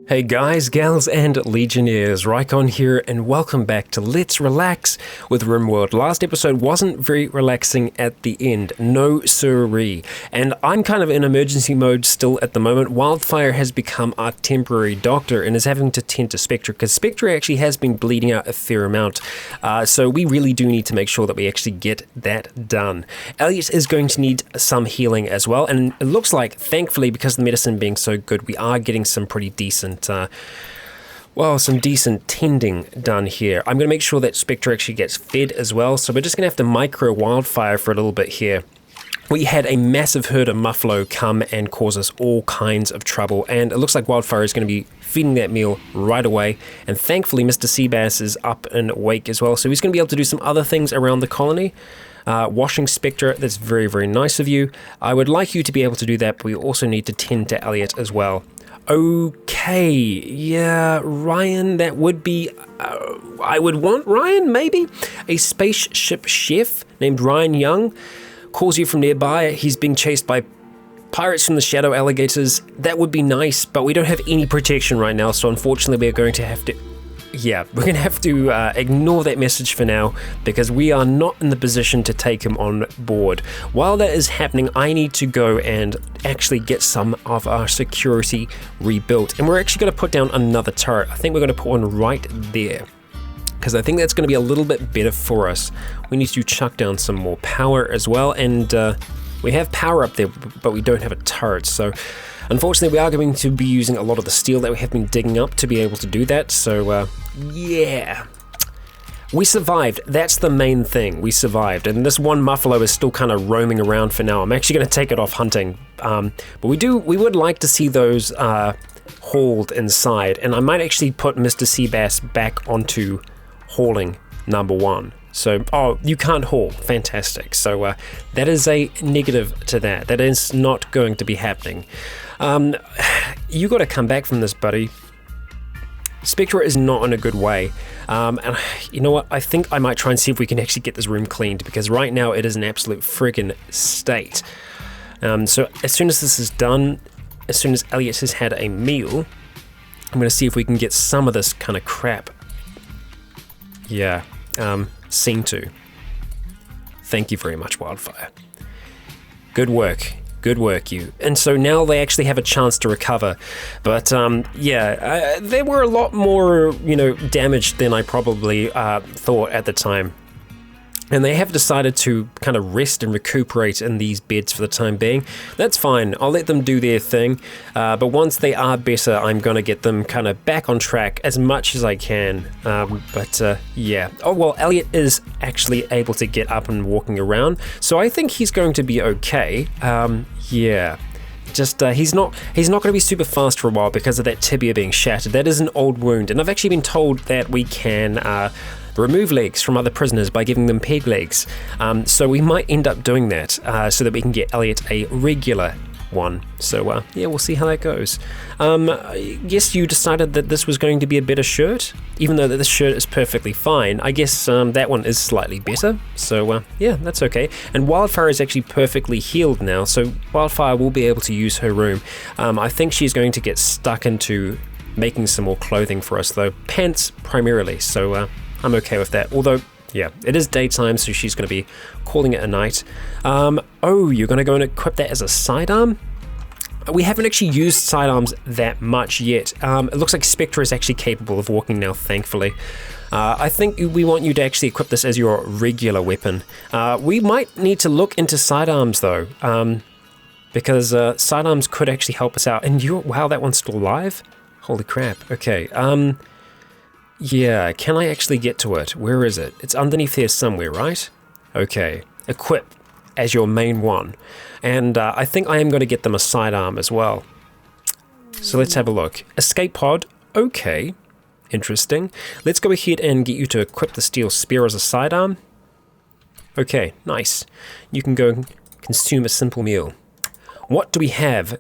Hey guys, gals, and Legionnaires, Rycon here, and welcome back to Let's Relax with Rimworld. Last episode wasn't very relaxing at the end, no siree, and I'm kind of in emergency mode still at the moment. Wildfire has become our temporary doctor and is having to tend to Spectre, because Spectre actually has been bleeding out a fair amount, so we really do need to make sure that we actually get that done. Elliot is going to need some healing as well, and it looks like, thankfully, because of the medicine being so good, we are getting some pretty decent some decent tending done here. I'm going to make sure that Spectre actually gets fed as well, so we're just going to have to micro Wildfire for a little bit here. We had a massive herd of Muffalo come and cause us all kinds of trouble, and it looks like Wildfire is going to be feeding that meal right away, and thankfully Mr. Seabass is up and awake as well, so he's going to be able to do some other things around the colony. Washing Spectre, that's very, very nice of you. I would like you to be able to do that, but we also need to tend to Elliot as well. Okay, yeah, Ryan, that would be, I would want Ryan, maybe? A spaceship chef named Ryan Young calls you from nearby. He's being chased by pirates from the shadow alligators. That would be nice, but we don't have any protection right now, so unfortunately we're going to have to... Yeah, we're going to have to ignore that message for now, because we are not in the position to take him on board. While that is happening, I need to go and actually get some of our security rebuilt. And we're actually going to put down another turret. I think we're going to put one right there, because I think that's going to be a little bit better for us. We need to chuck down some more power as well, and we have power up there, but we don't have a turret, so... Unfortunately, we are going to be using a lot of the steel that we have been digging up to be able to do that, so, yeah. We survived. That's the main thing. We survived, and this one Muffalo is still kind of roaming around for now. I'm actually going to take it off hunting, but we would like to see those hauled inside, and I might actually put Mr. Seabass back onto hauling number one. So, oh, you can't haul. Fantastic. So that is a negative to that. That is not going to be happening. You got to come back from this, buddy. Spectre is not in a good way. And you know what? I think I might try and see if we can actually get this room cleaned, because right now it is an absolute friggin' state. So as soon as this is done, as soon as Elliot has had a meal, I'm going to see if we can get some of this kind of crap. Yeah. Seen to. Thank you very much, Wildfire. Good work, you. And so now they actually have a chance to recover, but they were a lot more, damaged than I probably thought at the time. And they have decided to kind of rest and recuperate in these beds for the time being. That's fine. I'll let them do their thing. But once they are better, I'm going to get them kind of back on track as much as I can. Yeah. Oh, well, Elliot is actually able to get up and walking around. So I think he's going to be okay. Yeah. Just, he's not going to be super fast for a while because of that tibia being shattered. That is an old wound. And I've actually been told that we can... remove legs from other prisoners by giving them peg legs. So we might end up doing that so that we can get Elliot a regular one. So yeah, we'll see how that goes. I guess you decided that this was going to be a better shirt, even though that this shirt is perfectly fine. I guess that one is slightly better. So yeah, that's okay. And Wildfire is actually perfectly healed now, so Wildfire will be able to use her room. I think she's going to get stuck into making some more clothing for us, though. Pants primarily, so... I'm okay with that, although, yeah, it is daytime, so she's going to be calling it a night. Oh, you're going to go and equip that as a sidearm? We haven't actually used sidearms that much yet. It looks like Spectre is actually capable of walking now, thankfully. I think we want you to actually equip this as your regular weapon. We might need to look into sidearms, though, because sidearms could actually help us out. And wow, that one's still alive? Holy crap, okay. Yeah, can I actually get to it? Where is it? It's underneath here somewhere, right? Okay, equip as your main one. And I think I am going to get them a sidearm as well. So let's have a look. Escape pod, okay, interesting. Let's go ahead and get you to equip the steel spear as a sidearm. Okay, nice. You can go consume a simple meal. What do we have?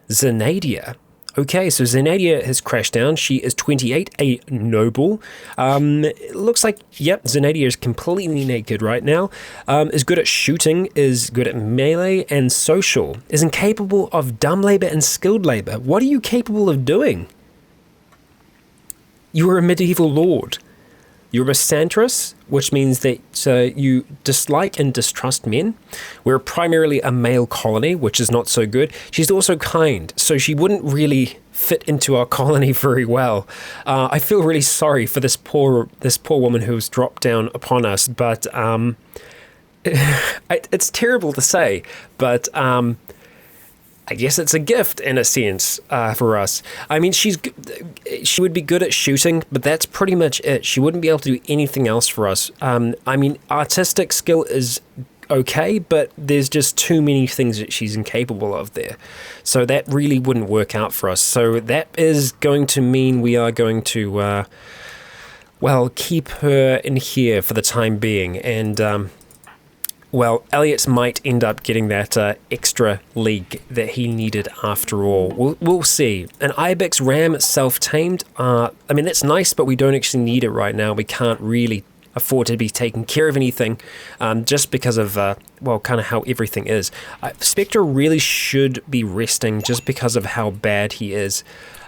Zenadia. Okay, so Zenadia has crashed down. She is 28, a noble. It looks like, yep, Zenadia is completely naked right now. Is good at shooting, is good at melee and social. Is incapable of dumb labor and skilled labor. What are you capable of doing? You are a medieval lord. You're a Misanthropist, which means that you dislike and distrust men. We're primarily a male colony, which is not so good. She's also kind, so she wouldn't really fit into our colony very well. I feel really sorry for this poor woman who's dropped down upon us, but it's terrible to say, but I guess it's a gift in a sense for us. I mean, she would be good at shooting, but that's pretty much it. She wouldn't be able to do anything else for us. I mean, artistic skill is okay, but there's just too many things that she's incapable of there. So that really wouldn't work out for us. So that is going to mean we are going to, keep her in here for the time being. And, Elliot might end up getting that extra leg that he needed after all. We'll see. An Ibex Ram self-tamed. I mean, that's nice, but we don't actually need it right now. We can't really afford to be taking care of anything just because of, kind of how everything is. Spectre really should be resting just because of how bad he is.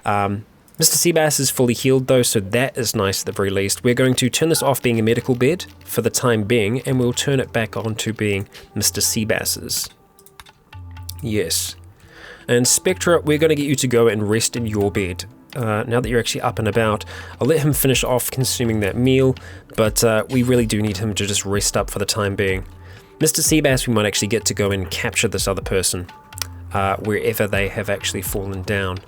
Mr. Seabass is fully healed though, so that is nice at the very least. We're going to turn this off being a medical bed for the time being, and we'll turn it back on to being Mr. Seabass's. Yes. And Spectra, we're going to get you to go and rest in your bed. Now that you're actually up and about, I'll let him finish off consuming that meal, but we really do need him to just rest up for the time being. Mr. Seabass, we might actually get to go and capture this other person, wherever they have actually fallen down.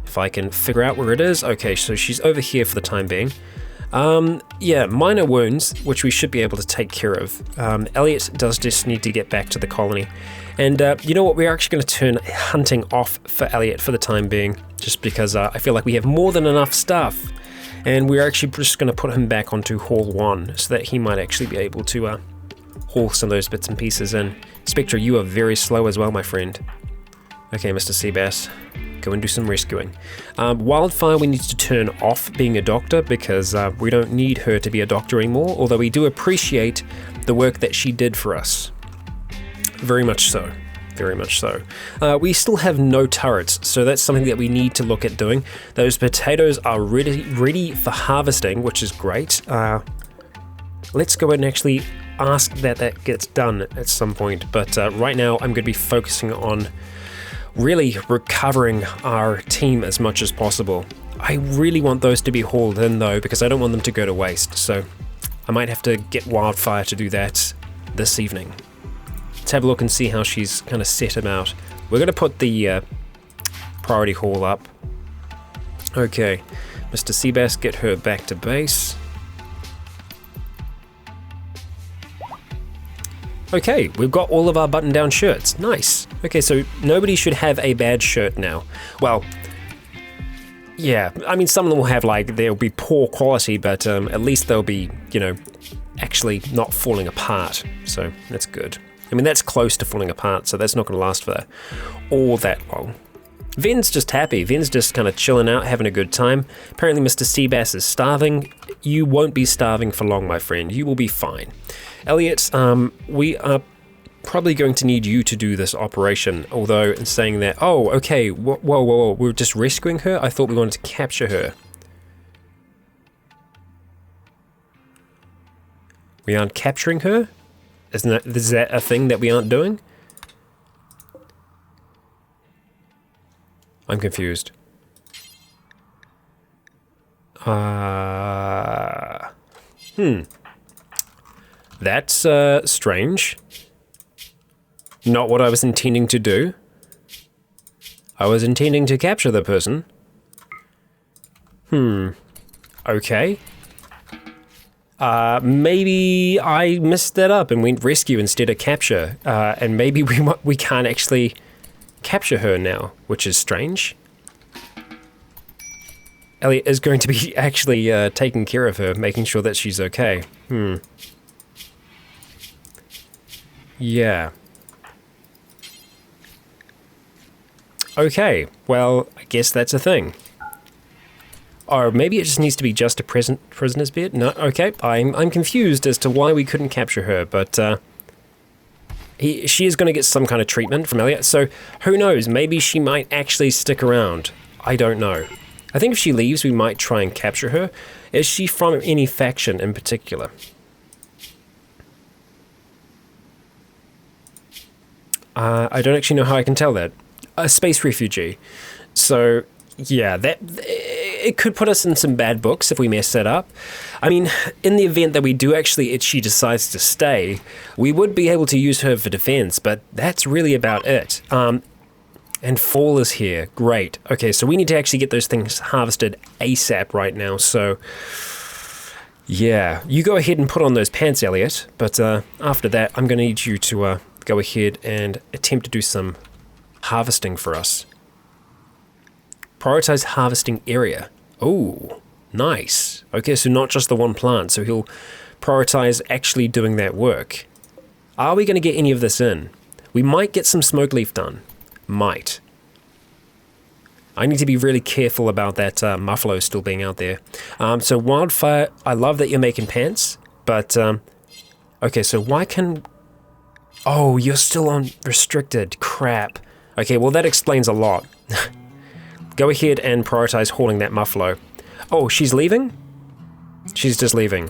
If I can figure out where it is. Okay, so she's over here for the time being. Minor wounds, which we should be able to take care of. Elliot does just need to get back to the colony. And you know what, we're actually going to turn hunting off for Elliot for the time being, just because I feel like we have more than enough stuff. And we're actually just going to put him back onto Hall 1, so that he might actually be able to haul some of those bits and pieces in. Spectre, you are very slow as well, my friend. Okay, Mr. Seabass. Go and do some rescuing. Wildfire, we need to turn off being a doctor because we don't need her to be a doctor anymore, although we do appreciate the work that she did for us. Very much so. Very much so. We still have no turrets, so that's something that we need to look at doing. Those potatoes are ready for harvesting, which is great. Let's go and actually ask that gets done at some point, but right now I'm going to be focusing on really recovering our team as much as possible. I really want those to be hauled in though, because I don't want them to go to waste, so I might have to get Wildfire to do that this evening. Let's have a look and see how she's kind of set him out. We're going to put the priority haul up. Okay, Mr. Seabass, get her back to base. Okay, we've got all of our button-down shirts. Nice. Okay, so nobody should have a bad shirt now. Well, yeah, I mean, some of them will have, they'll be poor quality, but at least they'll be, actually not falling apart. So that's good. I mean, that's close to falling apart, so that's not going to last for all that long. Ven's just happy. Ven's just kind of chilling out, having a good time. Apparently Mr. Seabass is starving. You won't be starving for long, my friend. You will be fine. Elliot, we are probably going to need you to do this operation, although in saying that, oh, okay, whoa, we're just rescuing her? I thought we wanted to capture her. We aren't capturing her? Is that a thing that we aren't doing? I'm confused. That's strange. Not what I was intending to do. I was intending to capture the person. Okay. Maybe I messed that up and went rescue instead of capture. And maybe we can't actually capture her now, which is strange. Elliot is going to be actually taking care of her, making sure that she's okay. Yeah. Okay, well, I guess that's a thing. Or maybe it just needs to be just a prisoner's bed? No, okay, I'm confused as to why we couldn't capture her, but she is going to get some kind of treatment from Elliot, so who knows, maybe she might actually stick around. I don't know. I think if she leaves, we might try and capture her. Is she from any faction in particular? I don't actually know how I can tell that. A space refugee. So, yeah, it could put us in some bad books if we mess that up. I mean, in the event that we do actually, she decides to stay, we would be able to use her for defense, but that's really about it. And fall is here. Great. Okay, so we need to actually get those things harvested ASAP right now, so... yeah, you go ahead and put on those pants, Elliot, but after that, I'm going to need you to go ahead and attempt to do some harvesting for us. Prioritize harvesting area. Oh, nice. Okay, so not just the one plant, so he'll prioritize actually doing that work. Are we going to get any of this in? We might get some smoke leaf done. Might. I need to be really careful about that muffalo still being out there. So wildfire, I love that you're making pants, but okay, so why can... oh, you're still on restricted. Crap. Okay, well that explains a lot. Go ahead and prioritize hauling that muffalo. Oh, she's leaving? She's just leaving.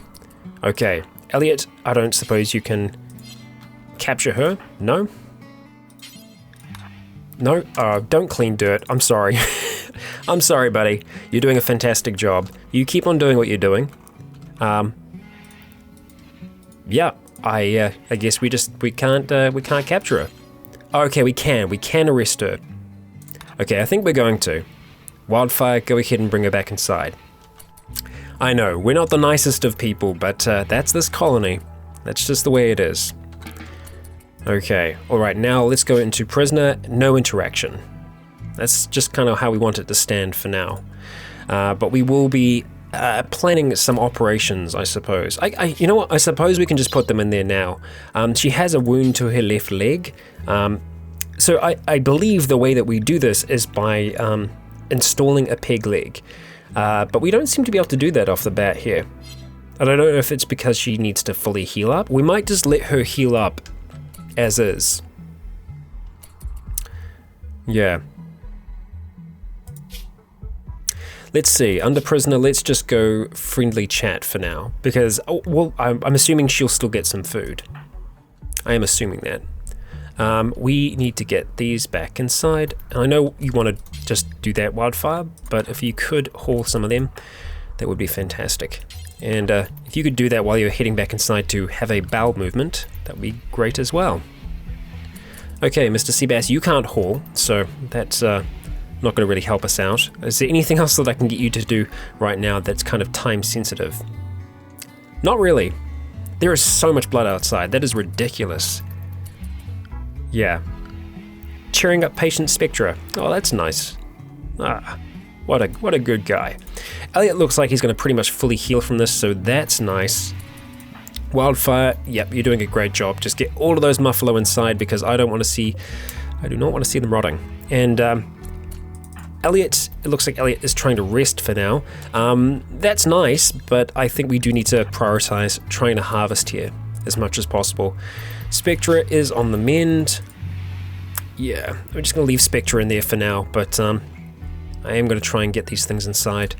Okay. Elliot, I don't suppose you can capture her? No? No? Don't clean dirt. I'm sorry. I'm sorry, buddy. You're doing a fantastic job. You keep on doing what you're doing. Yeah, I guess we can't capture her. Okay, we can arrest her. Okay, I think we're going to. Wildfire, go ahead and bring her back inside. I know, we're not the nicest of people, but that's this colony. That's just the way it is. Okay, alright, now let's go into prisoner, no interaction. That's just kind of how we want it to stand for now. But we will be planning some operations, I suppose. You know what, I suppose we can just put them in there now. She has a wound to her left leg. So I believe the way that we do this is by installing a peg leg. But we don't seem to be able to do that off the bat here. I don't know if it's because she needs to fully heal up. We might just let her heal up as is. Yeah. Let's see, under prisoner, let's just go friendly chat for now. Because, oh, well, I'm assuming she'll still get some food. I am assuming that. We need to get these back inside. And I know you want to just do that, Wildfire, but if you could haul some of them, that would be fantastic. And if you could do that while you're heading back inside to have a bowel movement, that would be great as well. Okay, Mr. Seabass, you can't haul, so that's not going to really help us out. Is there anything else that I can get you to do right now that's kind of time sensitive? Not really. There is so much blood outside. That is ridiculous. Yeah. Cheering up patient Spectra. Oh, that's nice. Ah, what a good guy. Elliot looks like he's going to pretty much fully heal from this, so that's nice. Wildfire, yep, you're doing a great job. Just get all of those muffalo inside because I do not want to see them rotting. And Elliot, it looks like Elliot is trying to rest for now. That's nice, but I think we do need to prioritize trying to harvest here as much as possible. Spectra is on the mend. Yeah, I'm just going to leave Spectra in there for now, but I am going to try and get these things inside.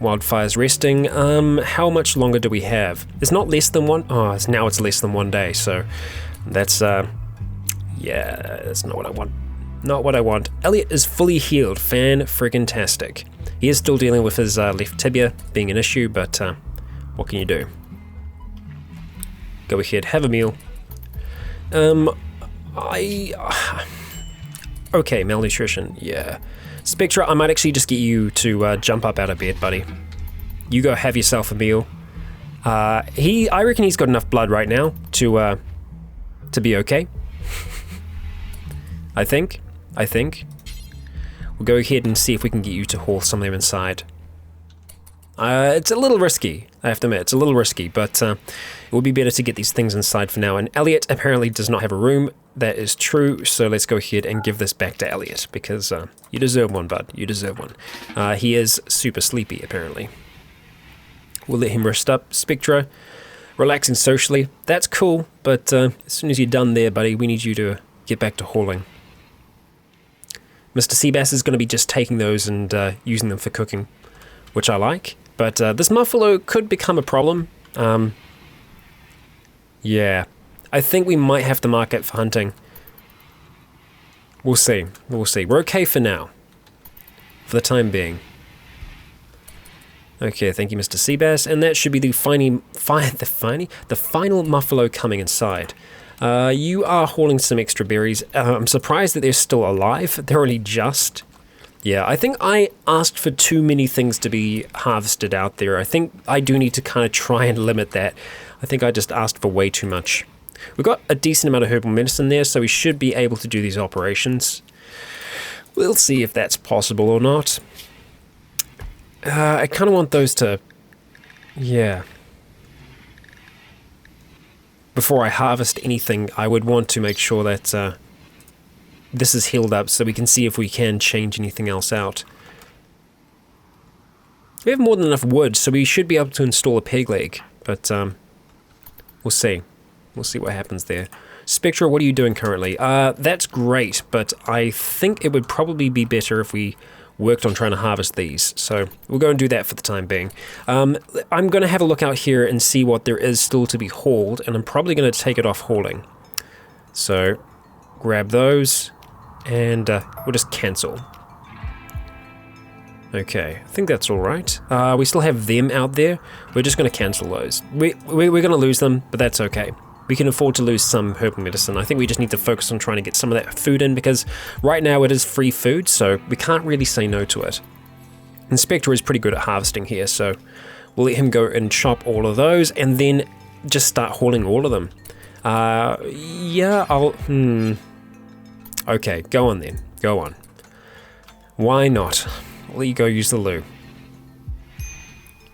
Wildfire's resting. How much longer do we have? It's not less than one. Oh, now it's less than 1 day, so that's, yeah, that's not what I want. Not what I want. Elliot is fully healed. Fan-friggin-tastic. He is still dealing with his left tibia being an issue, but what can you do? Go ahead, have a meal. Okay, malnutrition, yeah. Spectra, I might actually just get you to jump up out of bed, buddy. You go have yourself a meal. I reckon he's got enough blood right now to be okay. I think. We'll go ahead and see if we can get you to haul some of them inside. It's a little risky, I have to admit. It's a little risky, but it would be better to get these things inside for now. And Elliot apparently does not have a room. That is true, so let's go ahead and give this back to Elliot, because you deserve one, bud. You deserve one. He is super sleepy, apparently. We'll let him rest up. Spectra, relaxing socially. That's cool, but as soon as you're done there, buddy, we need you to get back to hauling. Mr. Seabass is going to be just taking those and using them for cooking, which I like. But this muffalo could become a problem. Yeah, I think we might have to mark it for hunting. We'll see. We'll see. We're okay for now, for the time being. Okay, thank you, Mr. Seabass, and that should be the final muffalo coming inside. You are hauling some extra berries. I'm surprised that they're still alive. They're only just. Yeah, I think I asked for too many things to be harvested out there. I think I do need to kind of try and limit that. I think I just asked for way too much. We've got a decent amount of herbal medicine there, so we should be able to do these operations. We'll see if that's possible or not. I kind of want those to... Yeah. Before I harvest anything, I would want to make sure that this is healed up so we can see if we can change anything else out. We have more than enough wood, so we should be able to install a peg leg, but we'll see. We'll see what happens there. Spectra, what are you doing currently? That's great, but I think it would probably be better if we worked on trying to harvest these, so we'll go and do that for the time being. I'm going to have a look out here and see what there is still to be hauled, and I'm probably going to take it off hauling. So, grab those, and we'll just cancel. Okay, I think that's alright. We still have them out there. We're just going to cancel those. We're going to lose them, but that's okay. We can afford to lose some herbal medicine. I think we just need to focus on trying to get some of that food in, because right now it is free food, so we can't really say no to it. And Spectre is pretty good at harvesting here, so we'll let him go and chop all of those, and then just start hauling all of them. Yeah, Okay, go on then. Go on. Why not? I'll let you go use the loo.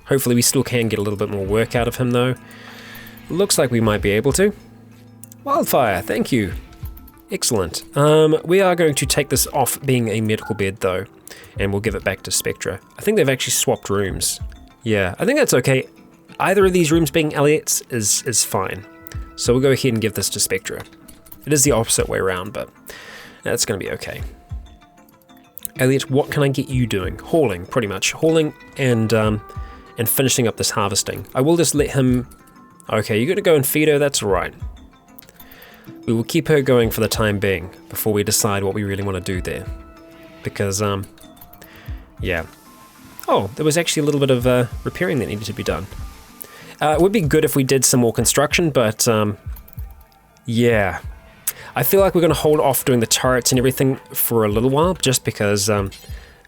Hopefully we still can get a little bit more work out of him, though. Looks like we might be able to. Wildfire, thank you. Excellent. We are going to take this off being a medical bed, though, and we'll give it back to Spectra. I think they've actually swapped rooms. Yeah, I think that's okay. Either of these rooms being Elliot's is fine. So we'll go ahead and give this to Spectra. It is the opposite way around, but that's going to be okay. Elliot, what can I get you doing? Hauling, pretty much. Hauling and finishing up this harvesting. I will just let him... Okay, you're going to go and feed her, that's alright. We will keep her going for the time being, before we decide what we really want to do there. Because, yeah. Oh, there was actually a little bit of repairing that needed to be done. It would be good if we did some more construction, but, yeah. I feel like we're going to hold off doing the turrets and everything for a little while, just because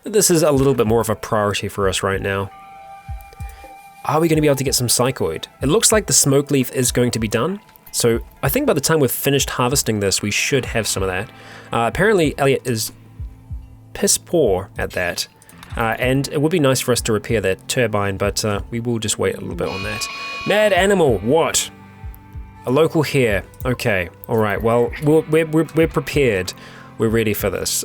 this is a little bit more of a priority for us right now. Are we going to be able to get some psychoid? It looks like the smoke leaf is going to be done, so I think by the time we've finished harvesting this, we should have some of that. Apparently, Elliot is piss poor at that, and it would be nice for us to repair that turbine, but we will just wait a little bit on that. Mad animal, what? A local hare. Okay, alright, well, we're prepared. We're ready for this.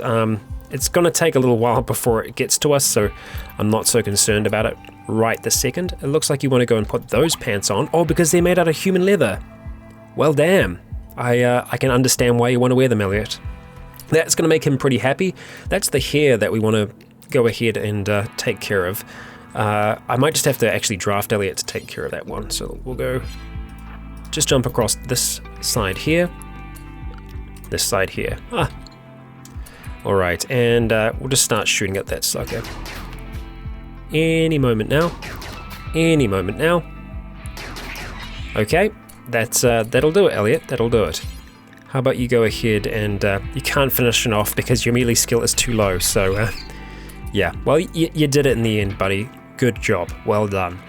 It's going to take a little while before it gets to us, so I'm not so concerned about it right this second. It looks like you want to go and put those pants on. Oh, because they're made out of human leather. Well, damn. I can understand why you want to wear them, Elliot. That's going to make him pretty happy. That's the hair that we want to go ahead and take care of. I might just have to actually draft Elliot to take care of that one, so we'll go... Just jump across this side here. This side here. Alright, and we'll just start shooting at that sucker. Any moment now. Any moment now. Okay, that'll do it, Elliot. That'll do it. How about you go ahead and you can't finish it off because your melee skill is too low, so yeah. Well, you did it in the end, buddy. Good job. Well done.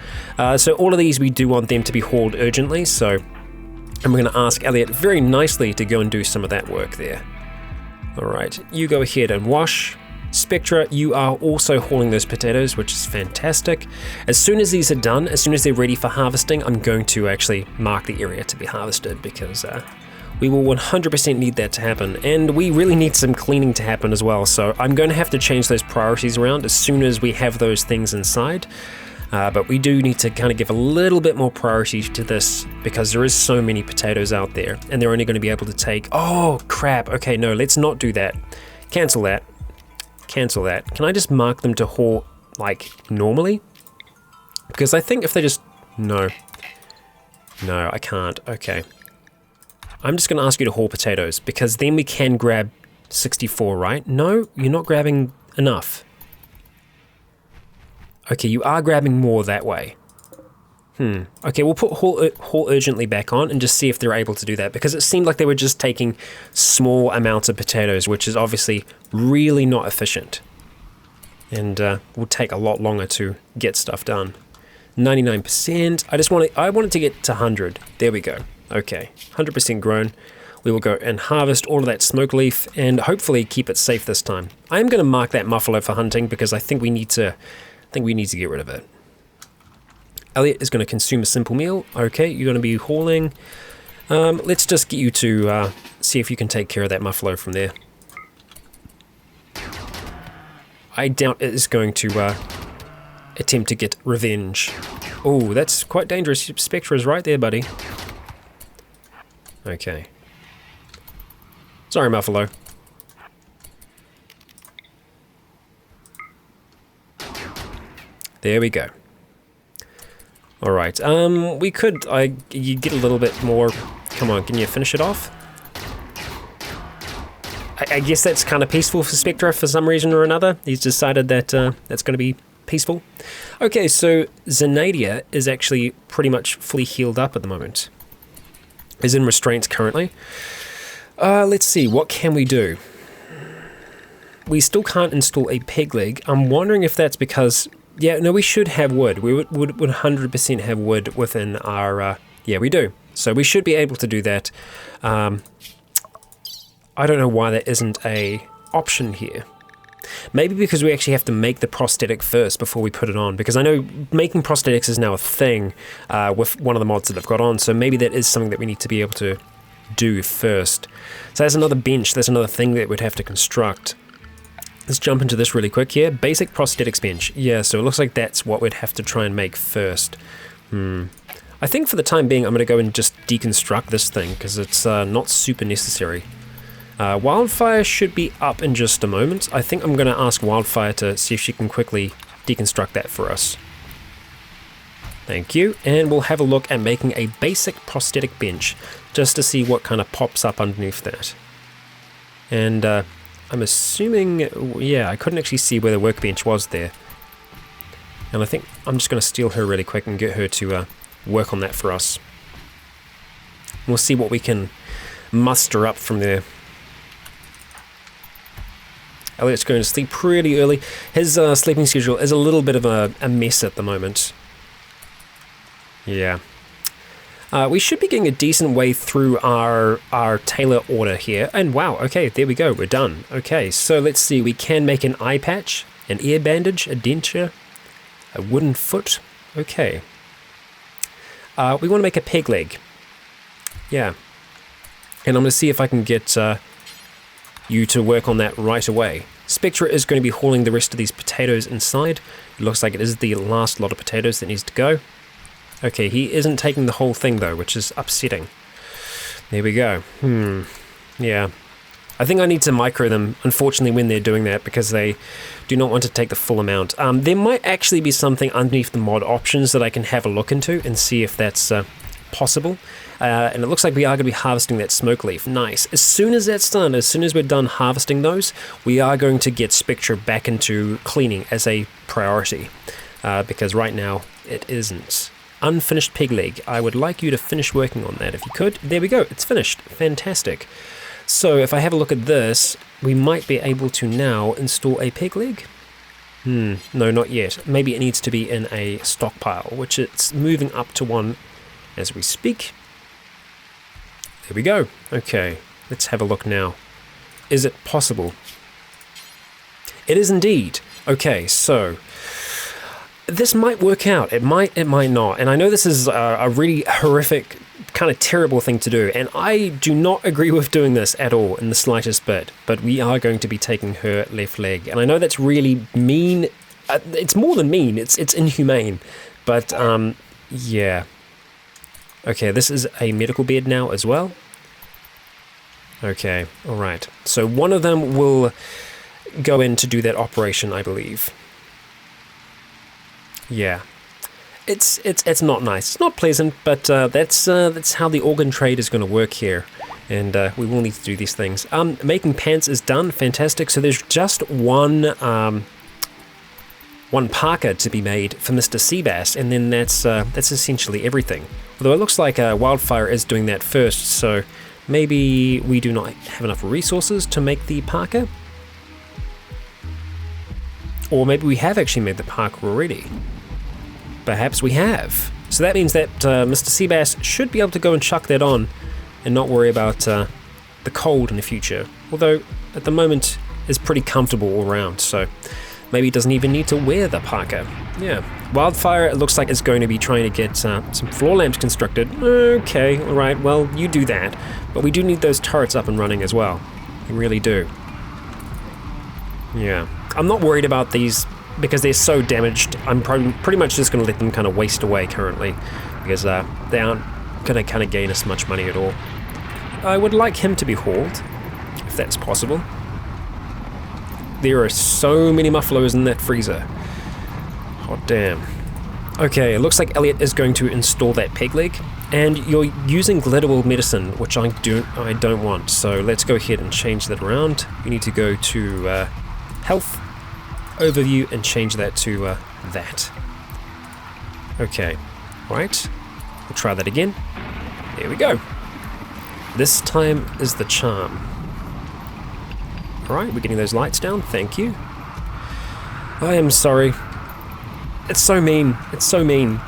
So all of these, we do want them to be hauled urgently, so I'm going to ask Elliot very nicely to go and do some of that work there. Alright, you go ahead and wash. Spectra, you are also hauling those potatoes, which is fantastic. As soon as these are done, as soon as they're ready for harvesting, I'm going to actually mark the area to be harvested, because we will 100% need that to happen, and we really need some cleaning to happen as well, so I'm going to have to change those priorities around as soon as we have those things inside. But we do need to kind of give a little bit more priority to this, because there is so many potatoes out there, and they're only going to be able to take... Oh, crap. Okay, no, let's not do that. Cancel that. cancel that. Can I just mark them to haul, like, normally? Because I think if they just... No. No, I can't. Okay. I'm just going to ask you to haul potatoes, because then we can grab 64, right? No, you're not grabbing enough. Okay, you are grabbing more that way. Okay, we'll put haul urgently back on and just see if they're able to do that, because it seemed like they were just taking small amounts of potatoes, which is obviously really not efficient. And will take a lot longer to get stuff done. 99%. I wanted to get to 100. There we go. Okay, 100% grown. We will go and harvest all of that smoke leaf and hopefully keep it safe this time. I am going to mark that muffalo for hunting because I think we need to get rid of it. Elliot is going to consume a simple meal. Okay, you're going to be hauling. Let's just get you to see if you can take care of that muffalo from there. I doubt it is going to attempt to get revenge. Oh, that's quite dangerous. Spectre is right there, buddy. Okay. Sorry, muffalo. There we go. Alright, we could, you get a little bit more, come on, can you finish it off? I guess that's kind of peaceful for Spectre for some reason or another. He's decided that that's going to be peaceful. Okay, so Zenadia is actually pretty much fully healed up at the moment. Is in restraints currently. Let's see, what can we do? We still can't install a peg leg. I'm wondering if that's because... Yeah, no, we should have wood. We would 100% have wood within our... yeah, we do. So we should be able to do that. I don't know why that isn't a option here. Maybe because we actually have to make the prosthetic first before we put it on. Because I know making prosthetics is now a thing with one of the mods that I've got on. So maybe that is something that we need to be able to do first. So there's another bench. There's another thing that we'd have to construct. Let's jump into this really quick here. Basic prosthetics bench. Yeah, so it looks like that's what we'd have to try and make first. I think for the time being, I'm going to go and just deconstruct this thing, because it's not super necessary. Wildfire should be up in just a moment. I think I'm going to ask Wildfire to see if she can quickly deconstruct that for us. Thank you. And we'll have a look at making a basic prosthetic bench, just to see what kind of pops up underneath that. And... I'm assuming, yeah, I couldn't actually see where the workbench was there. And I think I'm just going to steal her really quick and get her to work on that for us. We'll see what we can muster up from there. Elliot's going to sleep pretty early. His sleeping schedule is a little bit of a mess at the moment. Yeah. We should be getting a decent way through our tailor order here. And wow, okay, there we go, we're done. Okay, so let's see, we can make an eye patch, an ear bandage, a denture, a wooden foot. Okay. We want to make a peg leg. Yeah. And I'm going to see if I can get you to work on that right away. Spectre is going to be hauling the rest of these potatoes inside. It looks like it is the last lot of potatoes that needs to go. Okay, he isn't taking the whole thing though, which is upsetting. There we go. Yeah. I think I need to micro them, unfortunately, when they're doing that, because they do not want to take the full amount. There might actually be something underneath the mod options that I can have a look into and see if that's possible. And it looks like we are going to be harvesting that smoke leaf. Nice. As soon as that's done, as soon as we're done harvesting those, we are going to get Spectre back into cleaning as a priority. Because right now, it isn't. Unfinished peg leg. I would like you to finish working on that if you could. There we go, it's finished. Fantastic. So if I have a look at this, we might be able to now install a peg leg. No, not yet. Maybe it needs to be in a stockpile, which it's moving up to one as we speak. There we go. Okay, let's have a look now. Is it possible? It is indeed. Okay, so this might work out. It might not. And I know this is a really horrific, kind of terrible thing to do. And I do not agree with doing this at all in the slightest bit. But we are going to be taking her left leg. And I know that's really mean. It's more than mean. It's inhumane. But, yeah. Okay, this is a medical bed now as well. Okay, alright. So one of them will go in to do that operation, I believe. Yeah. It's not nice. It's not pleasant, but that's how the organ trade is going to work here. And we will need to do these things. Making pants is done. Fantastic. So there's just one parka to be made for Mr. Seabass, and then that's essentially everything. Although it looks like Wildfire is doing that first, so maybe we do not have enough resources to make the parka? Or maybe we have actually made the parka already. Perhaps we have. So that means that Mr. Seabass should be able to go and chuck that on and not worry about the cold in the future. Although, at the moment, is pretty comfortable all around, so maybe he doesn't even need to wear the parka. Yeah. Wildfire, it looks like it's going to be trying to get some floor lamps constructed. Okay, alright, well, you do that. But we do need those turrets up and running as well. We really do. Yeah. I'm not worried about these because they're so damaged. I'm pretty much just going to let them kind of waste away currently, because they aren't going to kind of gain us much money at all. I would like him to be hauled, if that's possible. There are so many muffaloes in that freezer. Hot damn. Okay, it looks like Elliot is going to install that peg leg, and you're using glitterable medicine, which I don't want. So let's go ahead and change that around. You need to go to health, overview, and change that to that. Okay, right. We'll try that again. There we go. This time is the charm. Alright, we're getting those lights down, thank you. I am sorry. It's so mean. It's so mean.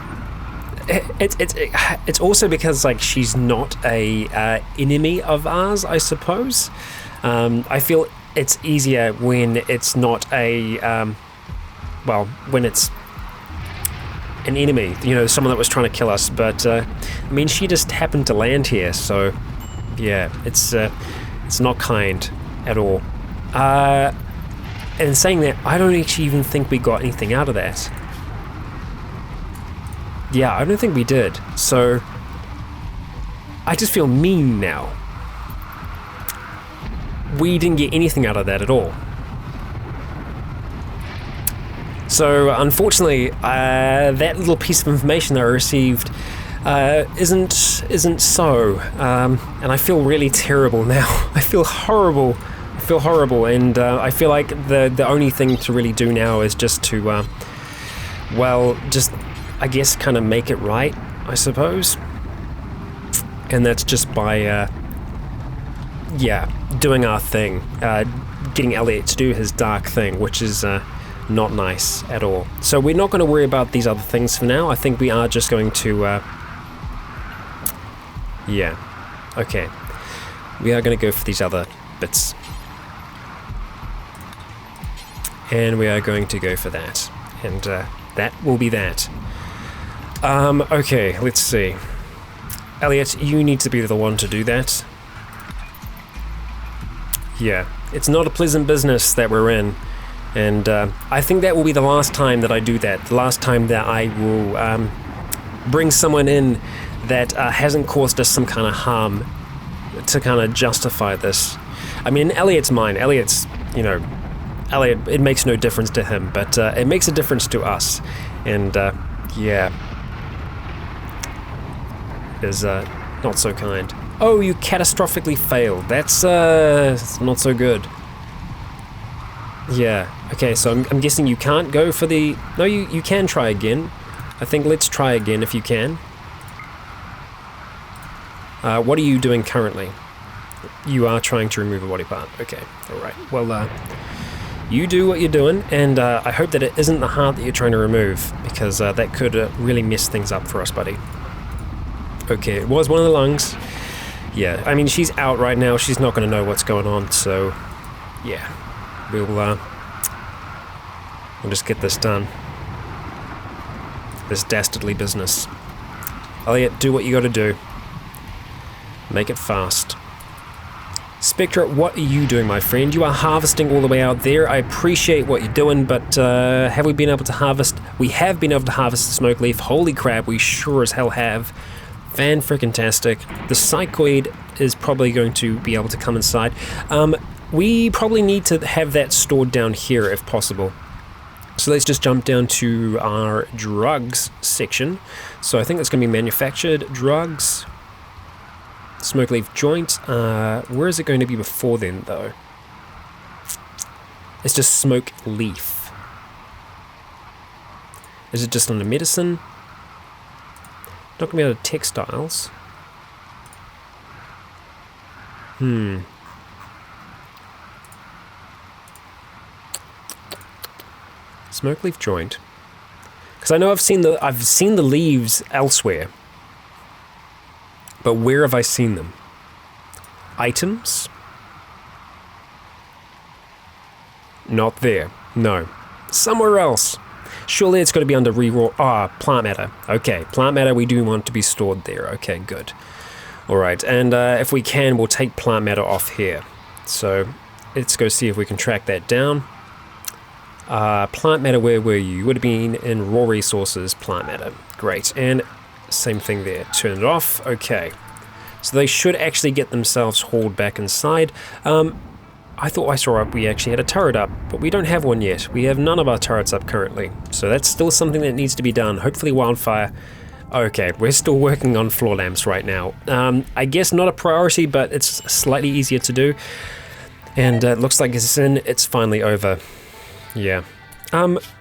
It's also because, like, she's not a enemy of ours, I suppose. I feel it's easier when it's not a, when it's an enemy, you know, someone that was trying to kill us, but, I mean, she just happened to land here, so, yeah, it's not kind at all. And saying that, I don't actually even think we got anything out of that. Yeah, I don't think we did, so I just feel mean now. We didn't get anything out of that at all. So, unfortunately, that little piece of information that I received isn't so, and I feel really terrible now. I feel horrible. And I feel like the only thing to really do now is just to, just, I guess, kind of make it right, I suppose. And that's just by, doing our thing, getting Elliot to do his dark thing, which is not nice at all. So we're not going to worry about these other things for now. I think we are just going to, okay. We are going to go for these other bits. And we are going to go for that. And that will be that. Okay, let's see. Elliot, you need to be the one to do that. Yeah, it's not a pleasant business that we're in. And I think that will be the last time that I do that. The last time that I will bring someone in that hasn't caused us some kind of harm to kind of justify this. I mean, in Elliot's mind, Elliot, it makes no difference to him, but it makes a difference to us. And, is not so kind. Oh, you catastrophically failed. That's not so good. Yeah, okay, so I'm guessing you can't go for the... No, you can try again. I think let's try again if you can. What are you doing currently? You are trying to remove a body part. Okay, alright. Well, you do what you're doing, and I hope that it isn't the heart that you're trying to remove, because that could really mess things up for us, buddy. Okay, it was one of the lungs. Yeah, I mean, she's out right now. She's not going to know what's going on, so... Yeah. We'll just get this done. This dastardly business. Elliot, do what you gotta do. Make it fast. Spectre, what are you doing, my friend? You are harvesting all the way out there. I appreciate what you're doing, but have we been able to harvest? We have been able to harvest the smoke leaf. Holy crap, we sure as hell have. Fan-frickin-tastic. The psychoid is probably going to be able to come inside. we probably need to have that stored down here if possible. So let's just jump down to our drugs section. So I think that's going to be manufactured drugs. Smoke leaf joint. Where is it going to be before then, though? It's just smoke leaf. Is it just under medicine? Not going to be under textiles. Smoke leaf joint. Because I know I've seen the leaves elsewhere. But where have I seen them? Items? Not there. No. Somewhere else. Surely it's got to be under reroll. Plant matter. Okay, plant matter we do want to be stored there. Okay, good. Alright, and if we can, we'll take plant matter off here. So, let's go see if we can track that down. Plant matter, where were you? You would have been in raw resources, plant matter. Great, and same thing there. Turn it off. Okay. So they should actually get themselves hauled back inside. I thought I saw we actually had a turret up, but we don't have one yet. We have none of our turrets up currently. So that's still something that needs to be done. Hopefully wildfire. Okay, we're still working on floor lamps right now. I guess not a priority, but it's slightly easier to do. And it looks like it's finally over. Yeah.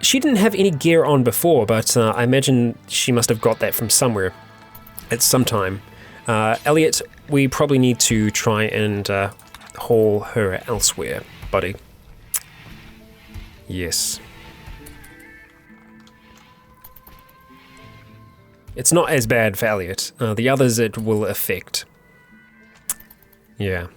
She didn't have any gear on before, but I imagine she must have got that from somewhere at some time. Elliot, we probably need to try and haul her elsewhere, buddy. Yes. It's not as bad for Elliot. The others it will affect. Yeah.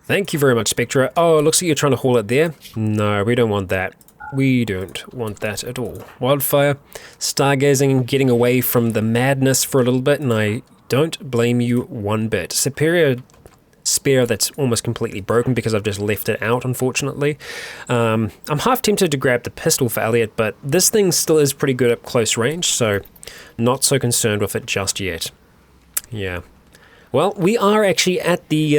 Thank you very much, Spectra. Oh, it looks like you're trying to haul it there. No, we don't want that. We don't want that at all. Wildfire, stargazing, getting away from the madness for a little bit, and I don't blame you one bit. Superior spare that's almost completely broken because I've just left it out, unfortunately. I'm half tempted to grab the pistol for Elliot, but this thing still is pretty good at close range, so not so concerned with it just yet. Yeah. Well, we are actually at the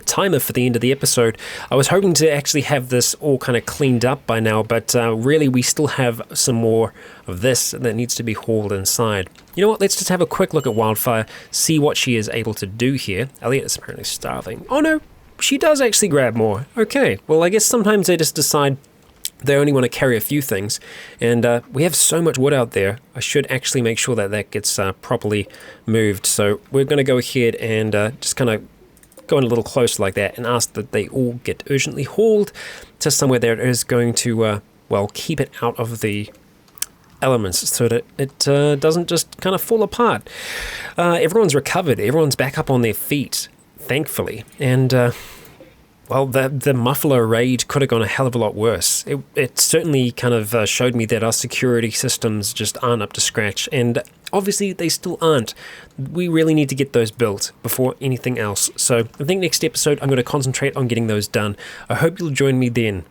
timer for the end of the episode. I was hoping to actually have this all kind of cleaned up by now, but really we still have some more of this that needs to be hauled inside. You know what, let's just have a quick look at Wildfire, see what she is able to do here. Elliot is apparently starving. Oh no, she does actually grab more. Okay, well I guess sometimes they just decide they only want to carry a few things, and we have so much wood out there. I should actually make sure that that gets properly moved. So we're going to go ahead and just kind of go in a little closer like that and ask that they all get urgently hauled to somewhere that is going to, well, keep it out of the elements so that it doesn't just kind of fall apart. Everyone's recovered. Everyone's back up on their feet, thankfully, and well, the muffler raid could have gone a hell of a lot worse. It certainly kind of showed me that our security systems just aren't up to scratch, and obviously they still aren't. We really need to get those built before anything else. So I think next episode I'm going to concentrate on getting those done. I hope you'll join me then.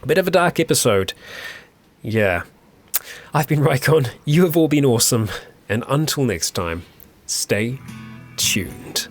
A bit of a dark episode. Yeah. I've been Rycon, you have all been awesome, and until next time, stay tuned.